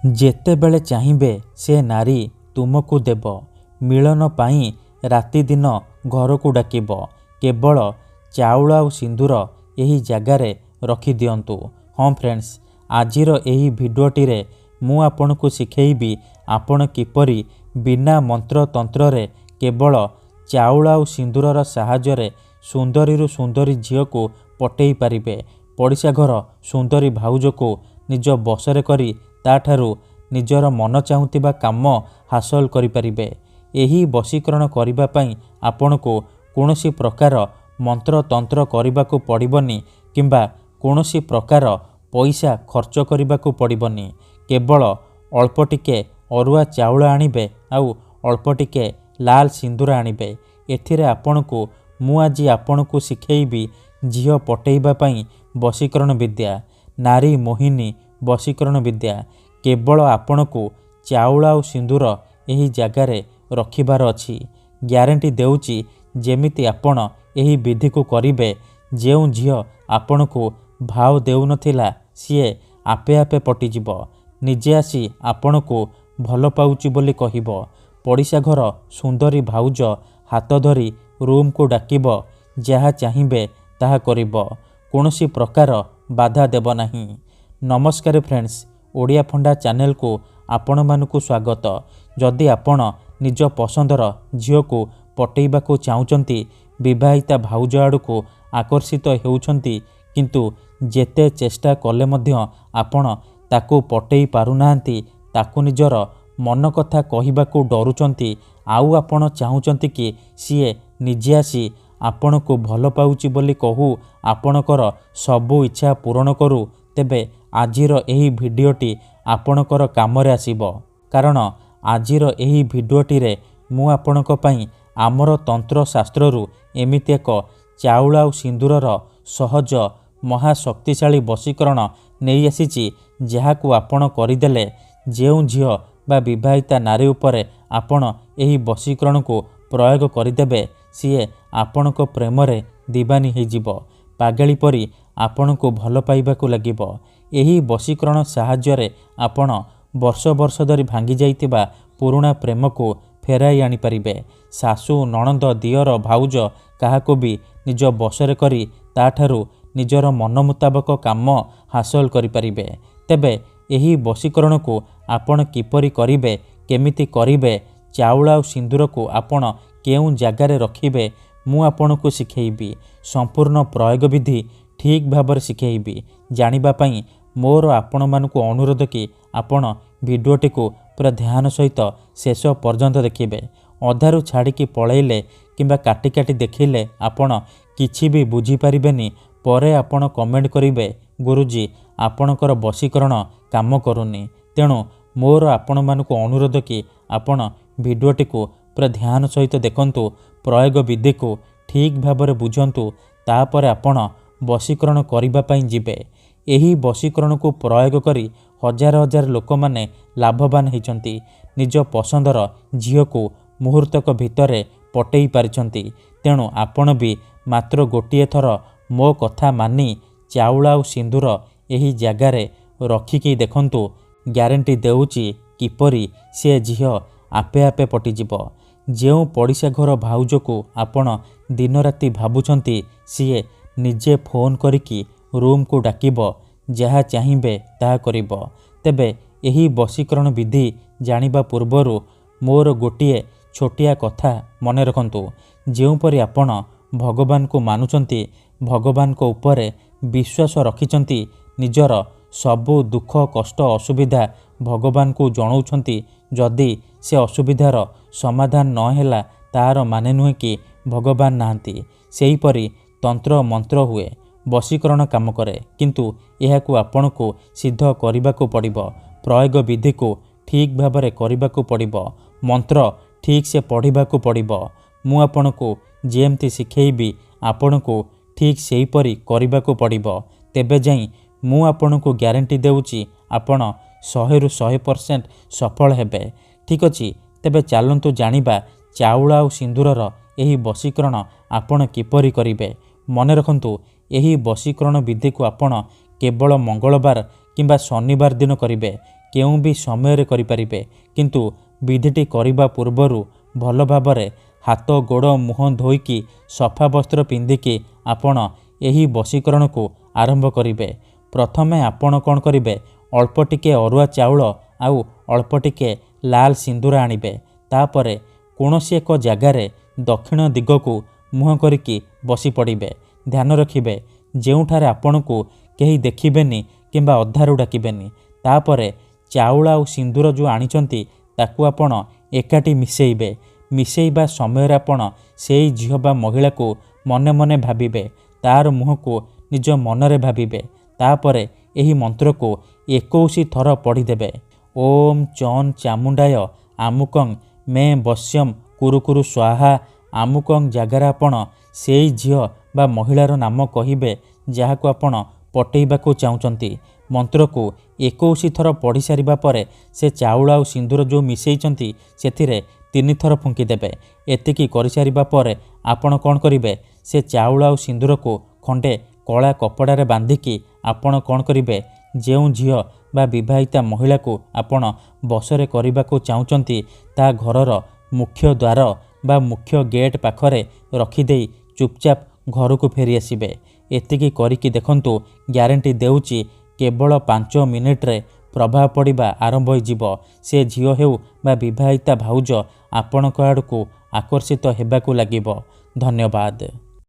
ଯେତେବେଳେ ଚାହିଁବେ ସେ ନାରୀ ତୁମକୁ ଦେବ। ମିଳନ ପାଇଁ ରାତି ଦିନ ଘରକୁ ଡାକିବ। କେବଳ ଚାଉଳ ଆଉ ସିନ୍ଦୁର ଏହି ଜାଗାରେ ରଖିଦିଅନ୍ତୁ। ହଁ ଫ୍ରେଣ୍ଡସ୍, ଆଜିର ଏହି ଭିଡ଼ିଓଟିରେ ମୁଁ ଆପଣଙ୍କୁ ଶିଖେଇବି ଆପଣ କିପରି ବିନା ମନ୍ତ୍ରତନ୍ତ୍ରରେ କେବଳ ଚାଉଳ ଆଉ ସିନ୍ଦୁରର ସାହାଯ୍ୟରେ ସୁନ୍ଦରୀରୁ ସୁନ୍ଦରୀ ଝିଅକୁ ପଟେଇ ପାରିବେ। ପଡ଼ିଶା ଘର ସୁନ୍ଦରୀ ଭାଉଜକୁ ନିଜ ବଶରେ କରି ତାଠାରୁ ନିଜର ମନ ଚାହୁଁଥିବା କାମ ହାସଲ କରିପାରିବେ। ଏହି ବଶୀକରଣ କରିବା ପାଇଁ ଆପଣଙ୍କୁ କୌଣସି ପ୍ରକାର ମନ୍ତ୍ରତନ୍ତ୍ର କରିବାକୁ ପଡ଼ିବନି କିମ୍ବା କୌଣସି ପ୍ରକାର ପଇସା ଖର୍ଚ୍ଚ କରିବାକୁ ପଡ଼ିବନି। କେବଳ ଅଳ୍ପ ଟିକେ ଅରୁଆ ଚାଉଳ ଆଣିବେ ଆଉ ଅଳ୍ପ ଟିକେ ଲାଲ ସିନ୍ଦୁର ଆଣିବେ। ଏଥିରେ ମୁଁ ଆଜି ଆପଣଙ୍କୁ ଶିଖେଇବି ଝିଅ ପଟେଇବା ପାଇଁ ବଶୀକରଣ ବିଦ୍ୟା, ନାରୀ ମୋହିନୀ ବଶୀକରଣ ବିଦ୍ୟା। କେବଳ ଆପଣଙ୍କୁ ଚାଉଳ ଆଉ ସିନ୍ଦୁର ଏହି ଜାଗାରେ ରଖିବାର ଅଛି। ଗ୍ୟାରେଣ୍ଟି ଦେଉଛି ଯେମିତି ଆପଣ ଏହି ବିଧିକୁ କରିବେ, ଯେଉଁ ଝିଅ ଆପଣଙ୍କୁ ଭାव ଦେଉନଥିଲା ସିଏ ଆପେ ଆପେ ପଟିଯିବ। ନିଜେ ଆସି ଆପଣଙ୍କୁ ଭଲ ପାଉଛି ବୋଲି କହିବ। ପଡ଼ିଶା ଘର ସୁନ୍ଦରୀ ଭାଉଜ ହାତ ଧରି ରୁମ୍କୁ ଡାକିବ। ଯାହା ଚାହିଁବେ ତାହା କରିବ। କୌଣସି ପ୍ରକାର ବାଧା ଦେବ ନାହିଁ। ନମସ୍କାର ଫ୍ରେଣ୍ଡସ୍, ଓଡ଼ିଆ ଫଣ୍ଡା ଚ୍ୟାନେଲକୁ ଆପଣମାନଙ୍କୁ ସ୍ୱାଗତ। ଯଦି ଆପଣ ନିଜ ପସନ୍ଦର ଝିଅକୁ ପଟେଇବାକୁ ଚାହୁଁଛନ୍ତି, ବିବାହିତା ଭାଉଜ ଆଡ଼କୁ ଆକର୍ଷିତ ହେଉଛନ୍ତି, କିନ୍ତୁ ଯେତେ ଚେଷ୍ଟା କଲେ ମଧ୍ୟ ଆପଣ ତାକୁ ପଟେଇ ପାରୁନାହାନ୍ତି, ତାକୁ ନିଜର ମନ କଥା କହିବାକୁ ଡରୁଛନ୍ତି, ଆଉ ଆପଣ ଚାହୁଁଛନ୍ତି କି ସିଏ ନିଜେ ଆସି ଆପଣଙ୍କୁ ଭଲ ପାଉଛି ବୋଲି କହୁ, ଆପଣଙ୍କର ସବୁ ଇଚ୍ଛା ପୂରଣ କରୁ, ତେବେ ଆଜିର ଏହି ଭିଡ଼ିଓଟି ଆପଣଙ୍କର କାମରେ ଆସିବ। କାରଣ ଆଜିର ଏହି ଭିଡ଼ିଓଟିରେ ମୁଁ ଆପଣଙ୍କ ପାଇଁ ଆମର ତନ୍ତ୍ରଶାସ୍ତ୍ରରୁ ଏମିତି ଏକ ଚାଉଳ ଆଉ ସିନ୍ଦୁରର ସହଜ ମହାଶକ୍ତିଶାଳୀ ବଶୀକରଣ ନେଇ ଆସିଛି, ଯାହାକୁ ଆପଣ କରିଦେଲେ ଯେଉଁ ଝିଅ ବା ବିବାହିତା ନାରୀ ଉପରେ ଆପଣ ଏହି ବଶୀକରଣକୁ ପ୍ରୟୋଗ କରିଦେବେ, ସିଏ ଆପଣଙ୍କ ପ୍ରେମରେ ଦିବାନୀ ହୋଇଯିବ। ପାଗଳି ପରି ଆପଣଙ୍କୁ ଭଲ ପାଇବାକୁ ଲାଗିବ। ଏହି ବଶୀକରଣ ସାହାଯ୍ୟରେ ଆପଣ ବର୍ଷ ବର୍ଷ ଧରି ଭାଙ୍ଗି ଯାଇଥିବା ପୁରୁଣା ପ୍ରେମକୁ ଫେରାଇ ଆଣିପାରିବେ। ଶାଶୁ, ନଣନ୍ଦ, ଦିଅର, ଭାଉଜ କାହାକୁ ବି ନିଜ ବଶରେ କରି ତାଠାରୁ ନିଜର ମନ ମୁତାବକ କାମ ହାସଲ କରିପାରିବେ। ତେବେ ଏହି ବଶୀକରଣକୁ ଆପଣ କିପରି କରିବେ, କେମିତି କରିବେ, ଚାଉଳ ଆଉ ସିନ୍ଦୁରକୁ ଆପଣ କେଉଁ ଜାଗାରେ ରଖିବେ, ମୁଁ ଆପଣଙ୍କୁ ଶିଖେଇବି। ସମ୍ପୂର୍ଣ୍ଣ ପ୍ରୟୋଗ ବିଧି ଠିକ୍ ଭାବରେ ଶିଖେଇବି। ଜାଣିବା ପାଇଁ ମୋର ଆପଣମାନଙ୍କୁ ଅନୁରୋଧ କି ଆପଣ ଭିଡ଼ିଓଟିକୁ ପୁରା ଧ୍ୟାନ ସହିତ ଶେଷ ପର୍ଯ୍ୟନ୍ତ ଦେଖିବେ। ଅଧାରୁ ଛାଡ଼ିକି ପଳେଇଲେ କିମ୍ବା କାଟି କାଟି ଦେଖିଲେ ଆପଣ କିଛି ବି ବୁଝିପାରିବେନି। ପରେ ଆପଣ କମେଣ୍ଟ କରିବେ, ଗୁରୁଜୀ ଆପଣଙ୍କର ବଶୀକରଣ କାମ କରୁନି। ତେଣୁ ମୋର ଆପଣମାନଙ୍କୁ ଅନୁରୋଧ କି ଆପଣ ଭିଡ଼ିଓଟିକୁ ପୁରା ଧ୍ୟାନ ସହିତ ଦେଖନ୍ତୁ, ପ୍ରୟୋଗ ବିଧିକୁ ଠିକ୍ ଭାବରେ ବୁଝନ୍ତୁ, ତାପରେ ଆପଣ ବଶୀକରଣ କରିବା ପାଇଁ ଯିବେ। ଏହି ବଶୀକରଣକୁ ପ୍ରୟୋଗ କରି ହଜାର ହଜାର ଲୋକମାନେ ଲାଭବାନ ହୋଇଛନ୍ତି। ନିଜ ପସନ୍ଦର ଝିଅକୁ ମୁହୂର୍ତ୍ତକ ଭିତରେ ପଟେଇ ପାରିଛନ୍ତି। ତେଣୁ ଆପଣ ବି ମାତ୍ର ଗୋଟିଏ ଥର ମୋ କଥା ମାନି ଚାଉଳ ଆଉ ସିନ୍ଦୁର ଏହି ଜାଗାରେ ରଖିକି ଦେଖନ୍ତୁ। ଗ୍ୟାରେଣ୍ଟି ଦେଉଛି କିପରି ସେ ଝିଅ ଆପେ ଆପେ ପଟିଯିବ। ଯେଉଁ ପଡ଼ିଶା ଘର ଭାଉଜକୁ ଆପଣ ଦିନରାତି ଭାବୁଛନ୍ତି, ସିଏ ନିଜେ ଫୋନ୍ କରିକି ରୁମ୍କୁ ଡାକିବ। ଯାହା ଚାହିଁବେ ତାହା କରିବ। ତେବେ ଏହି ବଶୀକରଣ ବିଧି ଜାଣିବା ପୂର୍ବରୁ ମୋର ଗୋଟିଏ ଛୋଟିଆ କଥା ମନେ ରଖନ୍ତୁ। ଯେଉଁପରି ଆପଣ ଭଗବାନଙ୍କୁ ମାନୁଛନ୍ତି, ଭଗବାନଙ୍କ ଉପରେ ବିଶ୍ୱାସ ରଖିଛନ୍ତି, ନିଜର ସବୁ ଦୁଃଖ କଷ୍ଟ ଅସୁବିଧା ଭଗବାନଙ୍କୁ ଜଣାଉଛନ୍ତି, ଯଦି ସେ ଅସୁବିଧାର ସମାଧାନ ନ ହେଲା ତାହାର ମାନେ ନୁହେଁ କି ଭଗବାନ ନାହାନ୍ତି। ସେହିପରି ତନ୍ତ୍ର ମନ୍ତ୍ର ହୁଏ, ବଶୀକରଣ କାମ କରେ, କିନ୍ତୁ ଏହାକୁ ଆପଣଙ୍କୁ ସିଦ୍ଧ କରିବାକୁ ପଡ଼ିବ। ପ୍ରୟୋଗ ବିଧିକୁ ଠିକ୍ ଭାବରେ କରିବାକୁ ପଡ଼ିବ। ମନ୍ତ୍ର ଠିକ୍ ସେ ପଢ଼ିବାକୁ ପଡ଼ିବ। ମୁଁ ଆପଣଙ୍କୁ ଯେମିତି ଶିଖେଇବି ଆପଣଙ୍କୁ ଠିକ୍ ସେହିପରି କରିବାକୁ ପଡ଼ିବ। ତେବେ ଯାଇ ମୁଁ ଆପଣଙ୍କୁ ଗ୍ୟାରେଣ୍ଟି ଦେଉଛି ଆପଣ 100ରୁ 100% ସଫଳ ହେବେ। ଠିକ୍ ଅଛି, ତେବେ ଚାଲନ୍ତୁ ଜାଣିବା ଚାଉଳ ଆଉ ସିନ୍ଦୁରର ଏହି ବଶୀକରଣ ଆପଣ କିପରି କରିବେ। ମନେ ରଖନ୍ତୁ, ଏହି ବଶୀକରଣ ବିଧିକୁ ଆପଣ କେବଳ ମଙ୍ଗଳବାର କିମ୍ବା ଶନିବାର ଦିନ କରିବେ। କେଉଁ ବି ସମୟରେ କରିପାରିବେ। କିନ୍ତୁ ବିଧିଟି କରିବା ପୂର୍ବରୁ ଭଲ ଭାବରେ ହାତ ଗୋଡ଼ ମୁହଁ ଧୋଇକି ସଫା ବସ୍ତ୍ର ପିନ୍ଧିକି ଆପଣ ଏହି ବଶୀକରଣକୁ ଆରମ୍ଭ କରିବେ। ପ୍ରଥମେ ଆପଣ କ'ଣ କରିବେ, ଅଳ୍ପ ଟିକେ ଅରୁଆ ଚାଉଳ ଆଉ ଅଳ୍ପ ଟିକେ ଲାଲ ସିନ୍ଦୁର ଆଣିବେ। ତାପରେ କୌଣସି ଏକ ଜାଗାରେ ଦକ୍ଷିଣ ଦିଗକୁ ମୁହଁ କରିକି ବସି ପଡ଼ିବେ। ଧ୍ୟାନ ରଖିବେ, ଯେଉଁଠାରେ ଆପଣଙ୍କୁ କେହି ଦେଖିବେନି କିମ୍ବା ଅଧାରୁ ଡାକିବେନି। ତାପରେ ଚାଉଳ ଆଉ ସିନ୍ଦୁର ଯେଉଁ ଆଣିଛନ୍ତି ତାକୁ ଆପଣ ଏକାଠି ମିଶେଇବେ। ମିଶେଇବା ସମୟରେ ଆପଣ ସେଇ ଝିଅ ବା ମହିଳାକୁ ମନେ ମନେ ଭାବିବେ, ତାର ମୁହଁକୁ ନିଜ ମନରେ ଭାବିବେ। ତାପରେ ଏହି ମନ୍ତ୍ରକୁ 21 ଥର ପଢ଼ିଦେବେ। ଓମ୍ ଚନ୍ ଚାମୁଣ୍ଡାୟ ଆମୁକଂ ମେ ବଶ୍ୟମ୍ କୁରୁ କୁରୁ ସ୍ୱାହା। ଆମୁକଂ ଜାଗାରେ ଆପଣ ସେଇ ଝିଅ ବା ମହିଳାର ନାମ କହିବେ ଯାହାକୁ ଆପଣ ପଟେଇବାକୁ ଚାହୁଁଛନ୍ତି। ମନ୍ତ୍ରକୁ 21 ଥର ପଢ଼ି ସାରିବା ପରେ ସେ ଚାଉଳ ଆଉ ସିନ୍ଦୁର ଯେଉଁ ମିଶେଇଛନ୍ତି ସେଥିରେ 3 ଥର ଫୁଙ୍କିଦେବେ। ଏତିକି କରିସାରିବା ପରେ ଆପଣ କ'ଣ କରିବେ, ସେ ଚାଉଳ ଆଉ ସିନ୍ଦୁରକୁ ଖଣ୍ଡେ କଳା କପଡ଼ାରେ ବାନ୍ଧିକି ଆପଣ କ'ଣ କରିବେ, ଯେଉଁ ଝିଅ ବା ବିବାହିତା ମହିଳାକୁ ଆପଣ ବଶରେ କରିବାକୁ ଚାହୁଁଛନ୍ତି ତା ଘରର ମୁଖ୍ୟ ଦ୍ୱାର ବା ମୁଖ୍ୟ ଗେଟ୍ ପାଖରେ ରଖିଦେଇ ଚୁପଚାପ ଘରକୁ ଫେରି ଆସିବେ। ଏତିକି କରିକି ଦେଖନ୍ତୁ, ଗ୍ୟାରେଣ୍ଟି ଦେଉଛି କେବଳ 5 ମିନିଟ୍ରେ ପ୍ରଭାବ ପଡ଼ିବା ଆରମ୍ଭ ହୋଇଯିବ। ସେ ଝିଅ ହେଉ ବା ବିବାହିତା ଭାଉଜ ଆପଣଙ୍କ ଆଡ଼କୁ ଆକର୍ଷିତ ହେବାକୁ ଲାଗିବ। ଧନ୍ୟବାଦ।